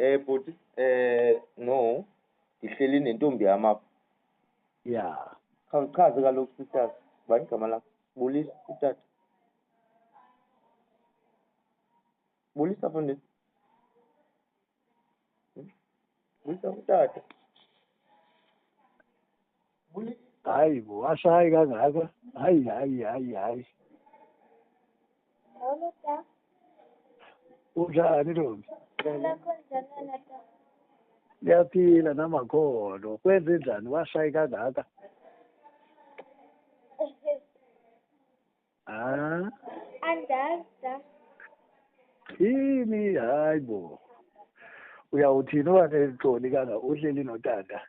Bhuti, no, ndihleli nentombi yam apha. Yeah. Khawuchaze kaloku sitata, bani igama lakho? Bulisa utata. Bulisa fondini. Bulisa utata. Bulisa. Hayi bo, ashayi kangaka. Hayi. Hawu ta. Unjani Ntombi? Lakho njani ta? Liyaphila namakhono. Kwenze njani washayi kangaka? Ah? Andazi ta. Yini hayi bo. Uyawuthini wanenhloni kanga uhleli notata?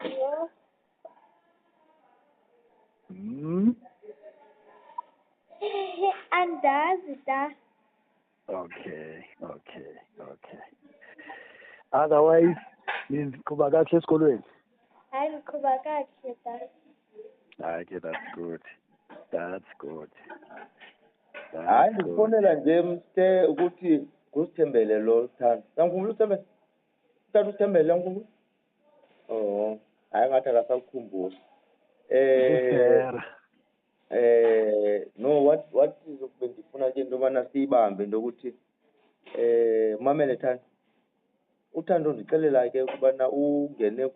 Yo. Andazi ta. Okay. Otherwise, niqhuba kahle esikolweni? Hayi ngiqhuba kahle ta. Okay, that's good. Hayi ndifonela nje mste ukuthi ngusithembele lo Thando. Uyamkhumbula uSithembele? Utata uSithembele uyamkhumbula? Oh, hayi ngathi akasakukhumbuli. No, what bendifuna ke into yobana siyibambe into yokuthi mamele Thando. uThando ndixelela ke ukubana ungene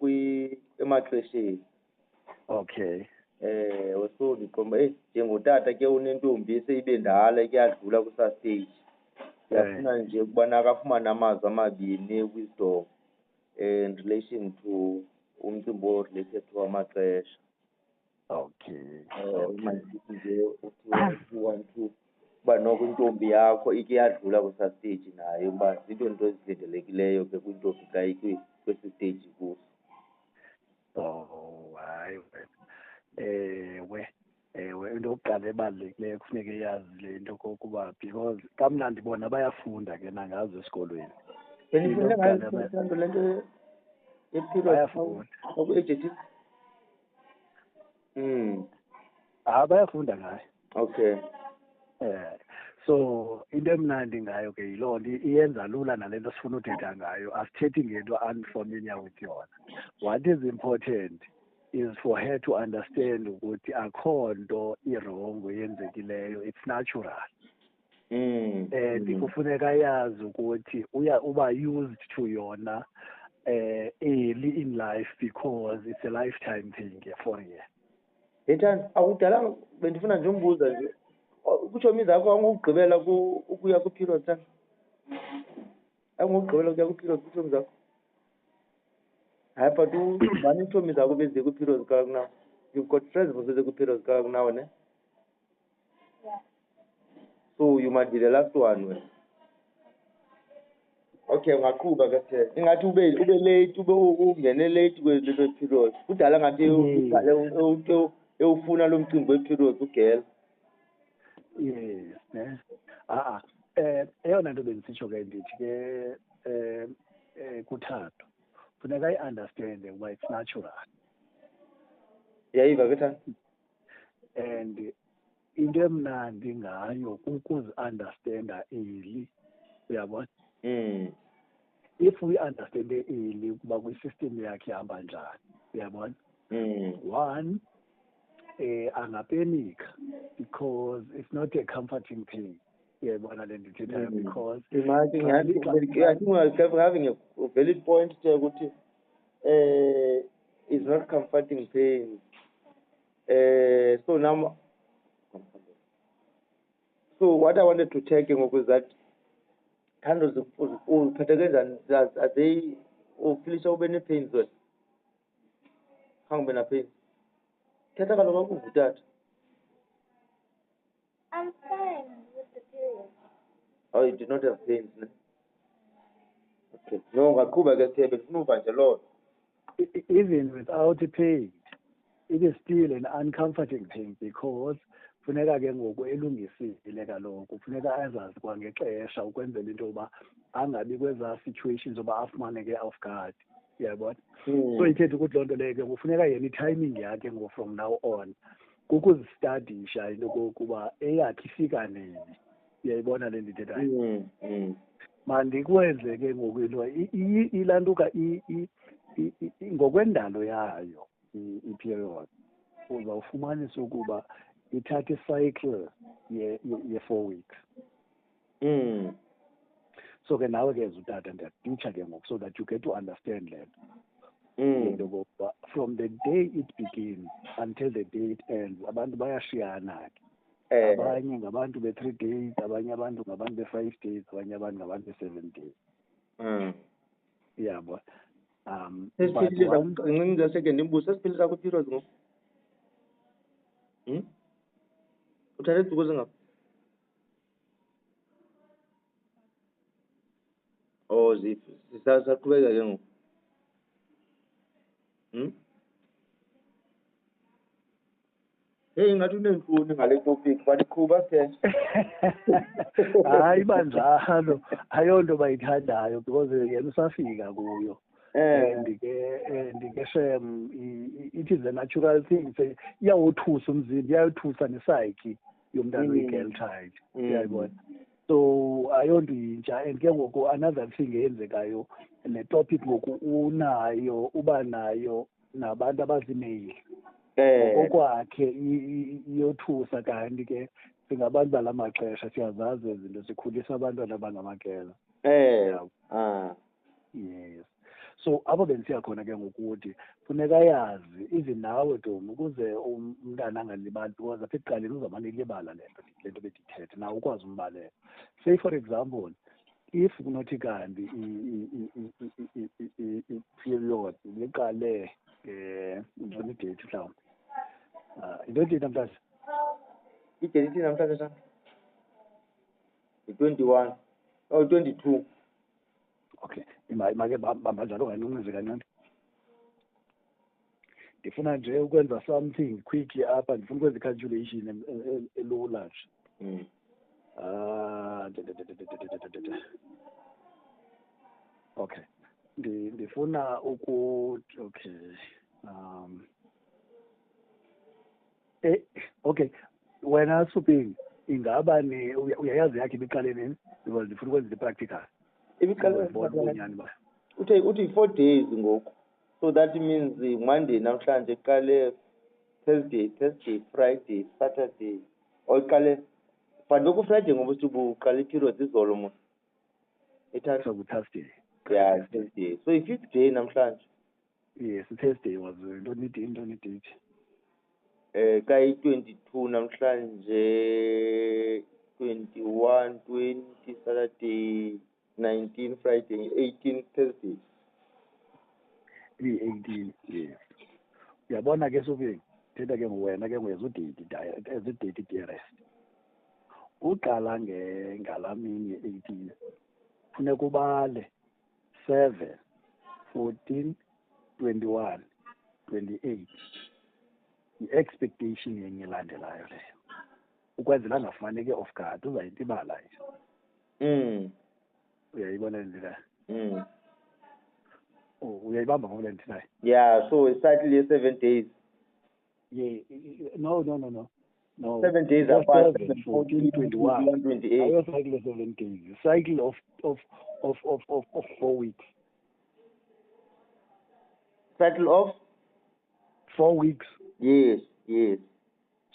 emaxesheni. Okay. So ndiqomba njengotata ke unentombi eseyibe ndala ke yadlula kusa stage. Ndiyafuna nje ukubana akafumane amazwi amabini wisdom in relation to umcimbi o-related to amaxesha. Okay. Mandithi nje uthi uba noko intombi yakho ike yadlula kusa stage nayo uba ziinto ezilindelekileyo ke kwintombi xa kwesi stage kuso. Oh, hayi ewe into yokuqala ebalulekileyo kufuneka yazi le nto kokuba because kamnandi bona bayafunda ke nangazo esikolweni. Benifunde ngayo Thando le nto ye-period bayafunda ku-AJT? Bayafunda ngayo. Okay. So into emnandi ngayo ke yiloo nto iyenza lula nale nto sifuna uthetha ngayo. Asithethi ngento unfamiliar with yona. What is important is for her to understand ukuthi akho nto irongo yenzekileyo, it's natural. And kufuneka yazi ukuthi uba used to yona early in life because it's a lifetime thing for her. Thando, akudalanga bendifuna nje umbuza nje utshomi zakho angukugqibela ukuya ku-period Thando? Angukugqibela ukuya ku-period utshomi zakho? Hayi but mani iitshomi zakho beziye ku-period zikakunawo? You've got friends boseze ku-period zikakunawo ne? Yeah. So you might be the last one wena. Okay, ungaqhuba ke the ingathi ube late ungene late kwe-period. Kudala ngathi ewufuna lo mcimbi we-period ugela. Yes, ne? Eyona nto bendisitsho ke ndithi ke kuThando funeka i-understande ukuba it's natural. Yayiva ke Thando? And into emnandi ngayo kukuzi-understanda early, uyabona? If we understand early ukuba kwi-system yakhe ihamba njani, uyabona? One, angapenika because it's not a comforting thing. Uyayibona le nto ithethayo because I think we're having a valid point there ukuthi it's not comforting pain. So what I wanted to check was that Thando uphatheke njani? Are they ufilisha ube ne-pains wena? Khange ube na-pains? Thetha kaloku akuva utata. I'm fine with the period. Oh, you did not have pains, ne? Okay. No, ngaqhuba ke Thebe ndifuna uva nje loo. Even without pain, it is still an uncomforting thing because funeka ke ngoku elungisile kaloku funeka azazi kwangexesha ukwenzela into yoba angabi kweza situations zoba afumaneke off guard, uyayibona? So ithetha ukuthi loo nto leyo ke kufuneka yena i-timing yakhe from now on kukuzistadisha into kokuba eyakhe ifika nini, uyayibona le nto ithethayo? mandikwenze ke ngokwelo ilantuka ngokwendalo yayo i-period uzawufumanisa ukuba ithatha icycle ye-4 weeks. So ke nawe ke utata ndiyatitsha ke ngoku so that you get to understand that into kokuba from the day it begins until the day it ends abantu bayashiyana ke. Abanye ngabantu be-3 days, abanye abantu ngabantu be-5 days, abanye abantu ngabantu be-7 days. Yabo. Ncinci seke ndimbuze sesiphilisa kwi-periods ngoku. Uthatha iintsuku ezingaphi? Oh, sisaqhubeka ke ngoku. Hey, ngathi uneentloni ngale topic but qhuba sithetha. Hayi banjalo ayonto bayithandayo because yena usafika kuyo. Ndike shem it is a natural thing. Iyawuthusa umzimba, iyawuthusa nepsyche yomntana oyi-girl child. Uyayibona. So ayonto intsha and ke ngoku another thing eyenzekayo le topic ngoku uba nayo nabantu abazimeyili. Ngokwakhe iyothusa kanti ke singabantu bala maxesha siyazazi izinto sikhulisa abantwana abangamakela. Yes. So apho bendisiya khona ke ngokuthi funeka yazi even nawe Dom ukuze umntana angalibali because apha ekuqaleni uzamane ilibala le nto bedithethe nawe ukwazi umbalela. Say for example if kunothi kanti i-period liqale ndibona idate mhlawumbi into date namhlanje idate ithini namhlanje sana i-21 oh 22. Okay, make bamba njalo nganinzi kancane. Ndifuna nje ukwenza something quickly apha, ndifuna ukwenza i-calculation elula nje. Okay, ndifuna ukuthi okay wena Suping ingaba uyayazi yakhe ibiqale nini because ndifuna ukwenza i-practical. Uthi 4 days ngoku, so that means Monday namhlanje iqale Thursday, Friday, Saturday oyiqale but ngoku Friday ngoba uqale i-period izolo mos Thursday. Yeah, Thursday. So i-5th day namhlanje. Yes, Thursday was don't need date. Kayi-22 namhlanje, 21, 20 Saturday, 19 Friday, 18 Thursday. 18, yes. Uyabona ke Suping, thetha ke wena ke ngweza udate dearest. Uqala ngalamini 18. Funeka ubale 7, 14, 21, 28. I-expectation yenye elandelayo leyo. Ukwenzela angafumaneki off guard uzayitibala nje. Uyayibona le nto leyo? Uyayibamba ngole nto nayo? Yeah, so cycle ye 7 days. Yeah, no. 7 days apart, 14, 21, 28. Ayo cycle of 7 days. Cycle of 4 weeks. Cycle of 4 weeks. Yes.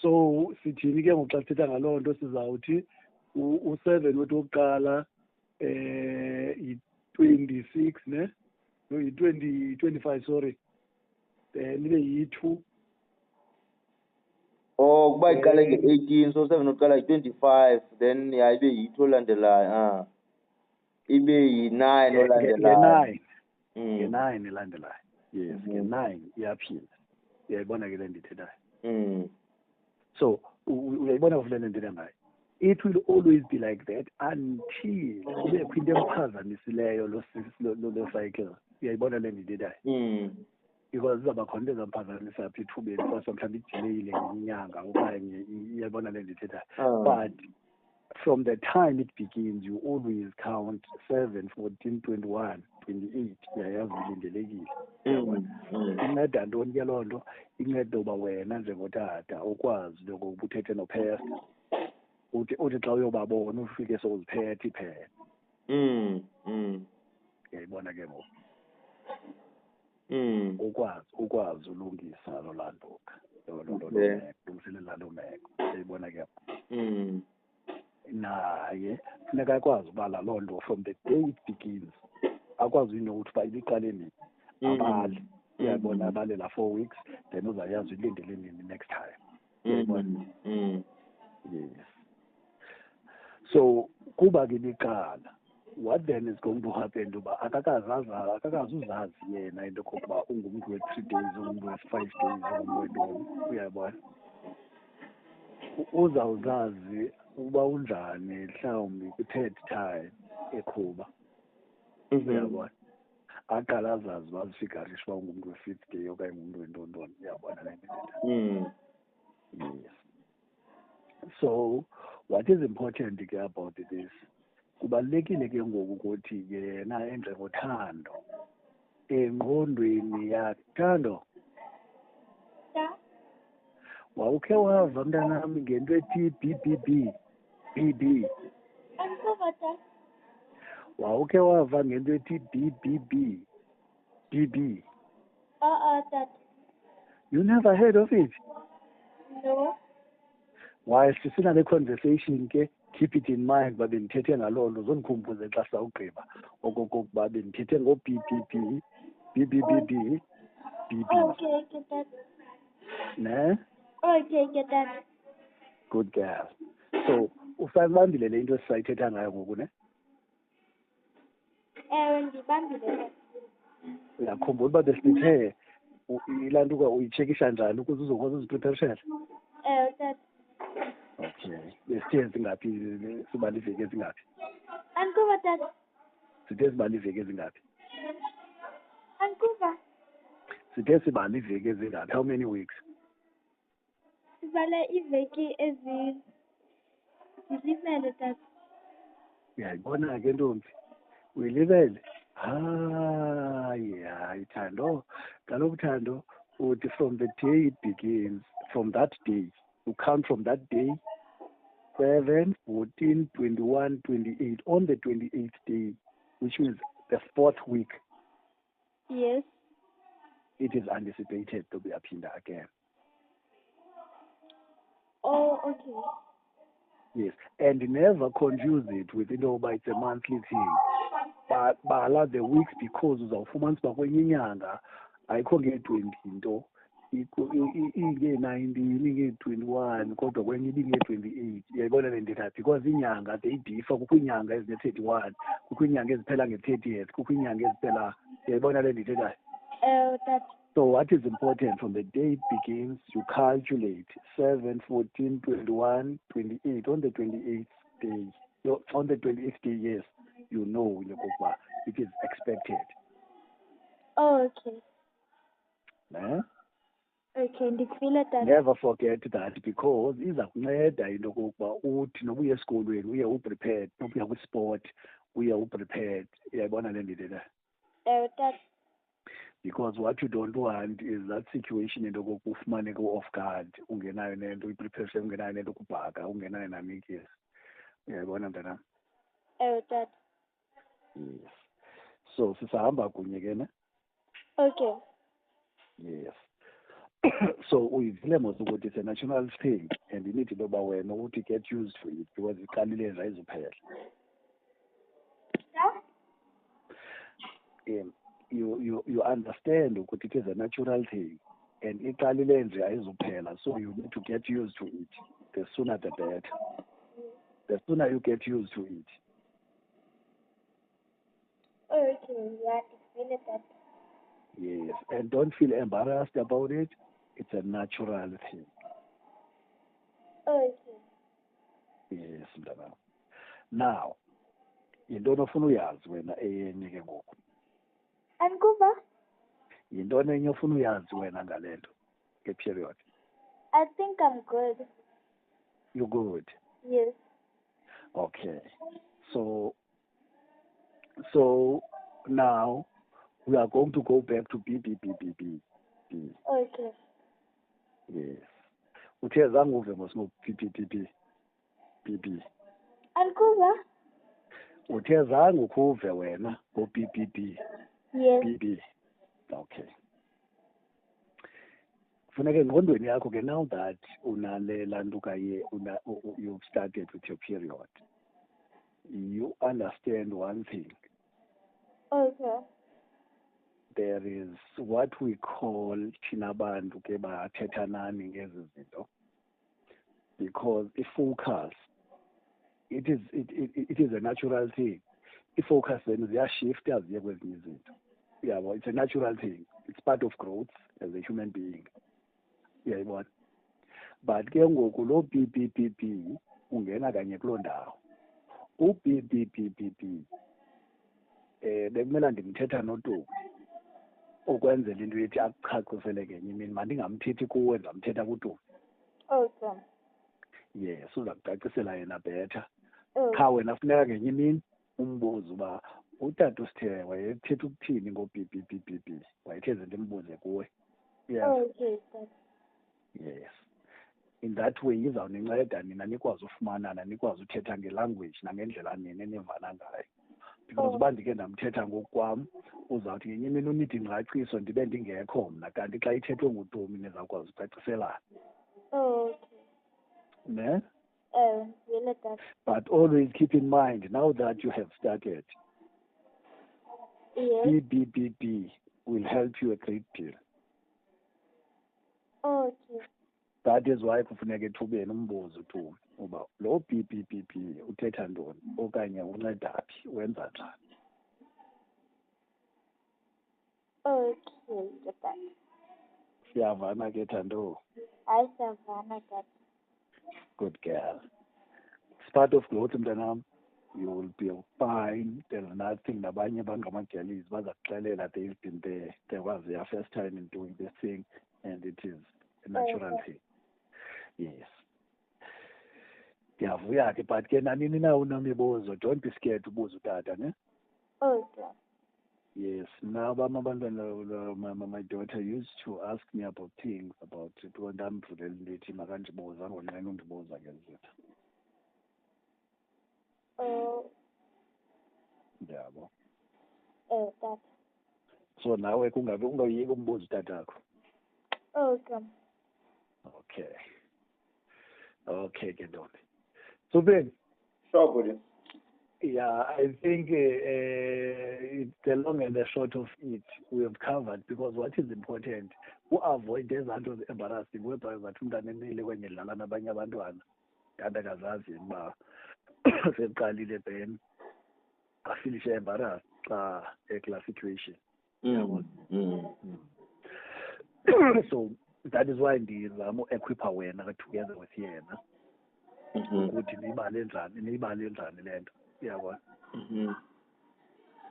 So sithini ke ngoxa sithetha ngaloo nto sizawuthi u7 wethi wokuqala i-26 ne? No, i-25 sorry. Then ibe yi-2. Oh, kuba iqale nge-18 so 7 uqala yi-25 then ibe yi-2 olandelayo. Ibe yi-9 olandelayo. Nge-9 elandelayo. Yes, nge-9 iyaphila. Uyayibona ke le ndithethayo. So uyayibona kule nto ndithetha ngayo. It will always be like that until kubekho into emphazamisileyo lo cycle. Uyayibona le ndithethayo. Because zizaba khona into ezamphazamisa apha ethubeni because mhlawumbi idileyile ngenyanga okanye iyabona le ndithethayo. But from the time it begins you always count 7, 14, 21, 28. Uyayazi ulindelekile. Inceda ntoni ke loo nto? Inceda uba wena njengotata ukwazi lokuba uthethe nopest uthi xa uyobabona ufike sowuziphethe iphela. ke ngoku Mm. ukwazi ulungisa lo lantuka Okay. lungiselela lo meko uyayibona ke Mm. naye funeka akwazi ubala loo nto from the day it begins akwazi into ukuthi uba ibiqale nini abale uyabona abalela 4 weeks then uzayazi ulindele nini next time uyayibona yes so kuba ke liqala what then is going to happen uba akakazuzazi yena into yokokuba ungumntu we-3 days ungumntu we-5 days ungumntu wentoni uyabona uzawuzazi uba unjani mhlawumbi kwi-third time eqhuba uyabona aqala azazi bazifikarisha uba ungumntu we-5th day okanye ngumntu wentontoni uyabona le nto yes so what is important ke about this kubalulekile ke ngoku ukuthi yena enjengothando engqondweni yakhe Thando wawukhe wava mntanami ngento ethi BB wawukhe wava ngento ethi BB Dad. you never heard of it No. while sisina le conversation ke keep it in mind uba bendithethe ngaloo nto zondikhumbuze xa sawugqiba okokokuba bendithethe ngo-BBB Okay, get that. ne Okay, get that. good girl so ufayibambile le into esisayithetha ngayo ngoku ne Ndibambile. uyakhumbula uba besithe ilaa nto uba uyitshekisha njani ukuze uzokwazi uzipreparishela Dad. okay besithe zingaphi sibala iveki ezingaphi Ankuba, Dad. sithe sibala iveki ezingaphi Ankuba. sithe sibala iveki ezingaphi how many weeks Sibale iveki zilibele, Dad. uyayibona ke ntombi uyilibele hayi Thando kaloku Thando uthi from the day it begins from that day you count from that day 7, 14, 21, 28 on the 28th day which means the 4th week Yes. it is anticipated to be aphinda again Oh, okay. yes and never confuse it with into yoba it's a monthly thing but bala the weeks because uzawufumanisa uba kwenye inyanga ayikho ngee-20 nto ingee-19 ingee-21 kodwa kwenye ibingee-28 uyayibona le nditha because iinyanga they differ kukho iinyanga ezine-31 kukho iinyanga eziphela nge-30th kukho iinyanga eziphela uyayibona le ndithethayo Dad. so what is important from the day it begins you calculate 7, 14, 21, 28 on the 28th day on the 28th day yes you know yokokuba it is expected Oh, okay. Okay, ndikufile, Dad. never forget that because iza kunceda into yokokuba uthi noba uye esikolweni uye uprepared noba uya kwisport uye uprepared uyayibona le ndithetha Dad. because what you don't want is that situation into yokokuba ufumaneke off guard ungenayo nento uyipreparation ungenayo nento kubhaka ungenayo namikisi uyayibona mntanam Dad. yes so sisahamba kunye ke ne Okay. yes so uyivile mos ukuthi it's a national thing and you need into yoba wena ukuthi get used to it because iqalile nje ayizuphela you understand ukuthi it is a natural thing and iqalile nje ayizuphela so you need to get used to it the sooner the better the sooner you get used to it Okay, yeah, ndikufile, Dad. yes and don't feel embarrassed about it it's a natural thing Okay. yes mntanam now yintoni ofuna uyazi wena enye ke ngoku Ankuba? yintoni enye ofuna uyazi wena ngale nto ngeperiod I think I'm good. you're good Yes. okay so now we are going to go back to B. Okay. Yes. Uthe zange uve mos BB. Ankuba? Uthe zange ukuve wena ngo-BBB. Yes. BB. Okay. Funeke engqondweni yakho ke now that unalela ntuka you've started with your period, you understand one thing. Okay. There is what we call thina bantu ke bathetha nani ngezi zinto, because i-focus it is a natural thing. I-focus then ziyashifta ziye kwezinye izinto. Yabo, it's a natural thing. It's part of growth as a human being. Uyayibona? But ke ngoku lo BBBB ungena kanye kuloo ndawo. U-BBBB bekumela ndimthetha noTobi ukwenzela into ethi akucacisele ngenye imini, mandingamthethi kuwe ndamthetha kuTobi. Okay. Yes, uzakucacisela yena better. Okay. Qha wena funeka ngenye imini umbuzo uba utata uSithe wayethetha ukuthini ngo-BBBB, wayethe zinto imbuze kuwe. Yes. Okay. Yes. In that way izawuninceda nina nikwazi ufumanana, nikwazi uthetha ngelanguage nangendlela nini enivana ngayo. Because uba ndike ndamthetha ngokwam uzawuthi ngenye imini unide ingcaciso ndibe ndingekho mna, kanti xa ithethwe nguTomi nizawukwazi ucaciselana. Okay. Ne? Really that. But always keep in mind, now that you have started, Yes. BBBB will help you a great deal. Okay. That is why kufuneka ethubeni umbuzo uTomi uba lo BBBB uthetha ntoni okanye unceda phi, wenza njani. Okay, that. Siyavana ke Thando. I savannah that. Good girl. It's part of growth, mntanam. You will be fine. There's nothing. Nabanye bangamajelis bazakuxelela they've been there. There was their first time in doing this thing, and it is a natural thing. Yes. Ndiyavuya ke, but ke nanini na unamibuzo, don't be scared ubuza utata, ne? Okay. Yes. Now, my daughter used to ask me about things about it. When I'm related, makandibuza ngona undibuza ngezinto. Yabo. That. So nawe kungabe ungayiki umbuzo tatakho. Okay. Okay. Okay, ke ntombi. So Ben. Sure, buddy. Yeah, I think the long and the short of it we have covered, because what is important, who avoid ezanto embarrassing whereby that umntana emile kwenye dlala nabanye abantwana kanti akazazi uba seqalile Ben afilishe embarrassed xa ekula situation. So that is why ndizama uequipa wena together with yena ukuthi niyibale njani le nto. Uyabona?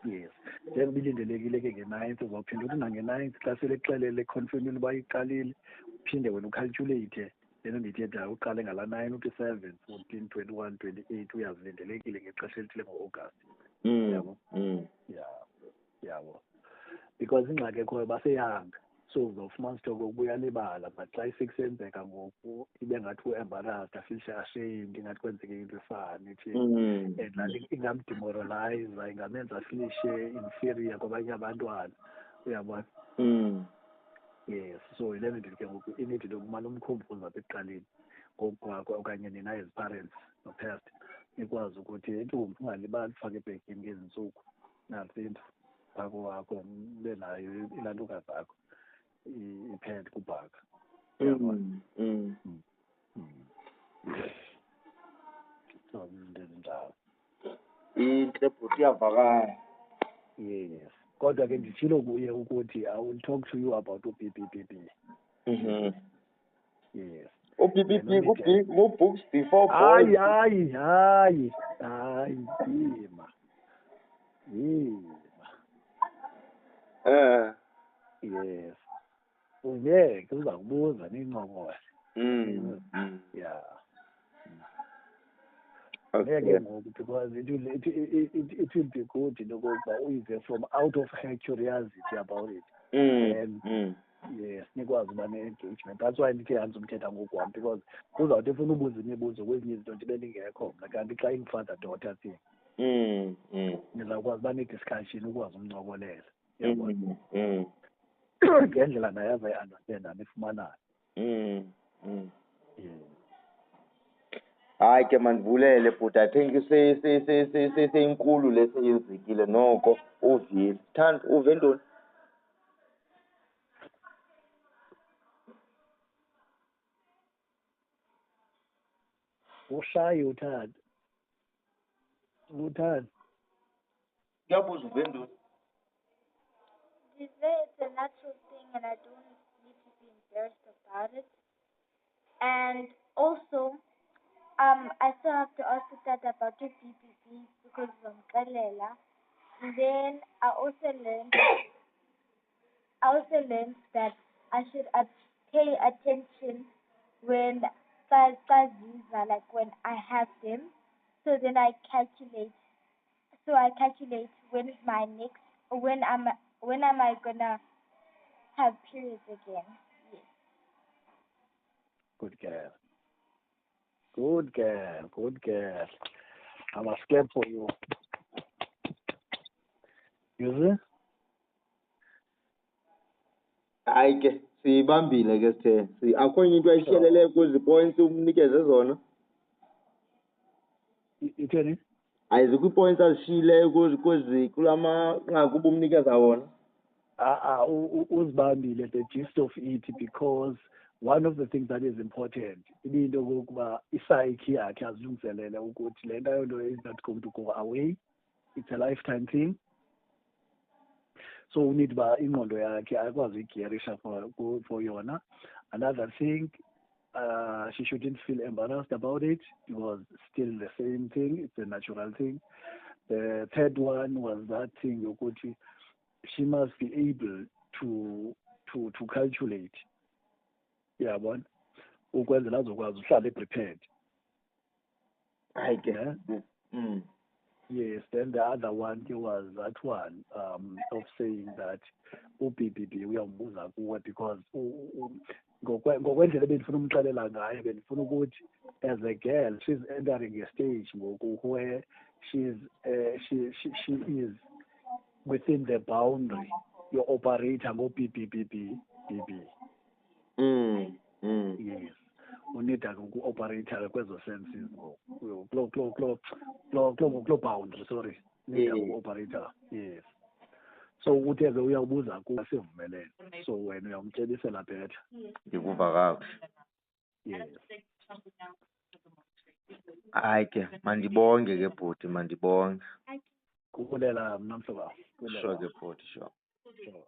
Yes. Njengoba ilindelekile ke nge-9th uzawuphinda uthi nange-9th xa selexelele confirmile uba iqalile uphinde wena ucalculate lento ndiyithethayo uqale ngala 9 uthi 7 14 21 28 uyazilindelekile ngexesha elithile ngo-August. Yabo? Yabo. Because ingxaki ekhoyo baseyanga, so uzawufumana isitoko ubuyalibala, but xa isekusenzeka ngoku ibe ngathi u-embarrassed, afilishe ashamed, ingathi kwenzeke into efana ithi and laa nto ingamdemoralize, ingamenza afilishe inferior kwabanye abantwana. Uyabona? Yes. So yile nto ke ngoku inidile ukumane umkhumbuza apha ekuqaleni ngokwakho okanye nina as parents no-past nikwazi ukuthi intombi ungalibali ufake ebhekini ngezi ntsuku nantsi into phako wakho ube nayo ilantukazi zakho iphethe kubhaka. So ndenjalo intle bhuti iyavakala. yes, kodwa ke nditshilo kuye ukuthi I will talk to you about uBBBB. Yes. uBBB ku-books before boys. Hayi yes. Ungeke uza kubuza nincokola. Yeah. Okay. Because it will be good ngokuba uyive from out of her curiosity about it. And yes, nikwazi uba ne-engagement. That's why ndithi hanze umthetha ngokwam, because uzawuthi efuna ubuza imibuzo kwezinye izinto ndibe ndingekho mna, kanti xa in-father daughter thing nizawukwazi uba ne-discussion ukwazi umncokolela. yabona ngendlela naye azayi-understanda nifumanayo. Hayi ke mandivulele bhuti, I think seyinkulu le seyenzekile noko uvile. Thandi, uve ntoni? Ushayi uthanda. Uthanda. Kuyabuza uve ntoni? You say it's a natural thing and I don't need to be embarrassed about it. And also, I still have to ask that about your BBB because of Kalela. And then I also learned that I should pay attention when like when I have them. So then I calculate. So I calculate when is my next, when am I gonna have periods again? Yes. Good girl. Good girl. Good girl. I'm a scared for you. You see? Hayi ke siyibambile ke sithe akho enye into ayihlelele kwezi points umnikeze zona. Itheni? Ayizikho ii-points azishiyileyo kula manqaku ubumnikeza wona. Uzibambile the gist of it, because one of the things that is important ibinto kokuba psyche yakhe azilungiselele ukuthi le nto ayonto is not going to go away. It's a lifetime thing. So we need uba ingqondo yakhe akwazi uyigerisha for yona. Another thing, she shouldn't feel embarrassed about it because still the same thing. It's a natural thing. The third one was that thing yokuthi she must be able to calculate. Yabona, ukwenzela azokwazi uhlale prepared. Hayi ke. Yes, then the other one was that one of saying that uBBB uyambuza kuwe because ngokwendlela bendifuna umxelela ngayo bendifuna ukuthi as a girl she's entering a stage ngoku where she is within the boundary yo-operator ngo-BBB. Yes. Unida uku-operator kwezo senses kulo boundary, sorry. Unida uku-operator. Yes. So uthe ke uyawubuza kuba sivumelene. So wena uyamtyelisela better. Ndikuva kakuhle. Yes. Hayi ke mandibonge ke bhuti, mandibonge. Kubulela mna mhlobo. Sure ke bhuti, sure. Sure.